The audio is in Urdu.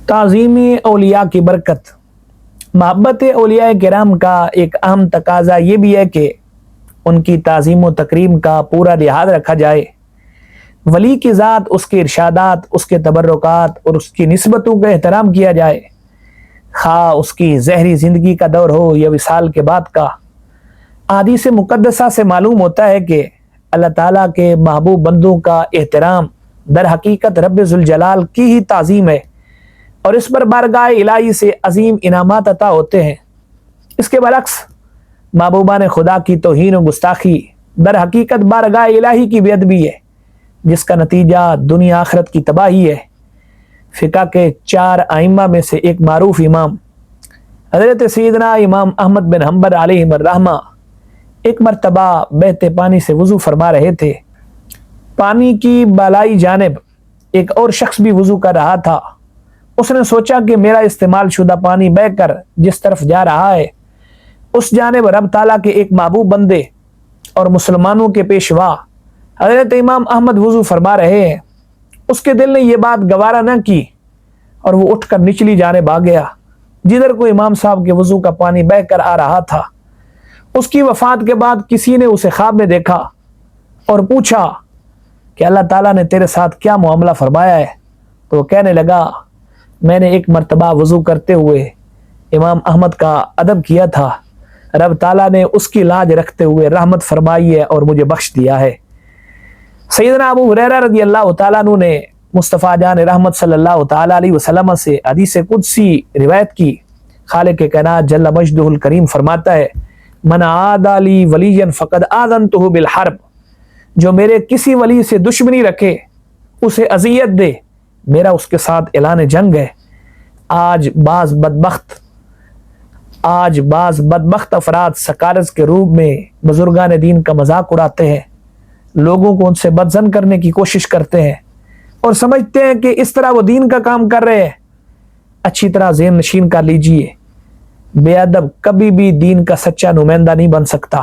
تعظیم اولیاء کی برکت۔ محبت اولیاء کرام کا ایک اہم تقاضا یہ بھی ہے کہ ان کی تعظیم و تکریم کا پورا لحاظ رکھا جائے۔ ولی کی ذات، اس کے ارشادات، اس کے تبرکات اور اس کی نسبتوں کا احترام کیا جائے، خواہ اس کی زہری زندگی کا دور ہو یا وصال کے بعد کا۔ احادیث مقدسہ سے معلوم ہوتا ہے کہ اللہ تعالیٰ کے محبوب بندوں کا احترام در حقیقت رب ذوالجلال کی ہی تعظیم ہے، اور اس پر بارگاہ الہی سے عظیم انعامات عطا ہوتے ہیں۔ اس کے برعکس محبوبان خدا کی توہین و گستاخی در حقیقت بارگاہ الہی کی بے ادبی ہے، جس کا نتیجہ دنیا آخرت کی تباہی ہے۔ فقہ کے 4 ائمہ میں سے ایک معروف امام حضرت سیدنا امام احمد بن حنبل علیہ الرحمہ ایک مرتبہ بہتے پانی سے وضو فرما رہے تھے۔ پانی کی بالائی جانب ایک اور شخص بھی وضو کر رہا تھا۔ اس نے سوچا کہ میرا استعمال شدہ پانی بہہ کر جس طرف جا رہا ہے، اس جانب رب تعالیٰ کے ایک محبوب بندے اور مسلمانوں کے پیشوا حضرت امام احمد وضو فرما رہے ہیں۔ اس کے دل نے یہ بات گوارا نہ کی اور وہ اٹھ کر نچلی جانب آ گیا، جدھر کو امام صاحب کے وضو کا پانی بہہ کر آ رہا تھا۔ اس کی وفات کے بعد کسی نے اسے خواب میں دیکھا اور پوچھا کہ اللہ تعالیٰ نے تیرے ساتھ کیا معاملہ فرمایا ہے؟ تو وہ کہنے لگا، میں نے ایک مرتبہ وضو کرتے ہوئے امام احمد کا ادب کیا تھا، رب تعالیٰ نے اس کی لاج رکھتے ہوئے رحمت فرمائی ہے اور مجھے بخش دیا ہے۔ سیدنا ابو ہریرہ رضی اللہ تعالیٰ عنہ نے مصطفیٰ جان رحمت صلی اللہ تعالیٰ علیہ وسلم سے حدیث قدسی روایت کی۔ خالق کائنات جل مجدہ الکریم فرماتا ہے، من عاد لی ولیا فقد آذنتہ بالحرب، جو میرے کسی ولی سے دشمنی رکھے اسے اذیت دے، میرا اس کے ساتھ اعلان جنگ ہے۔ آج بعض بدبخت افراد سکارز کے روپ میں بزرگان دین کا مذاق اڑاتے ہیں، لوگوں کو ان سے بدظن کرنے کی کوشش کرتے ہیں اور سمجھتے ہیں کہ اس طرح وہ دین کا کام کر رہے ہیں۔ اچھی طرح ذہن نشین کر لیجئے، بے ادب کبھی بھی دین کا سچا نمائندہ نہیں بن سکتا۔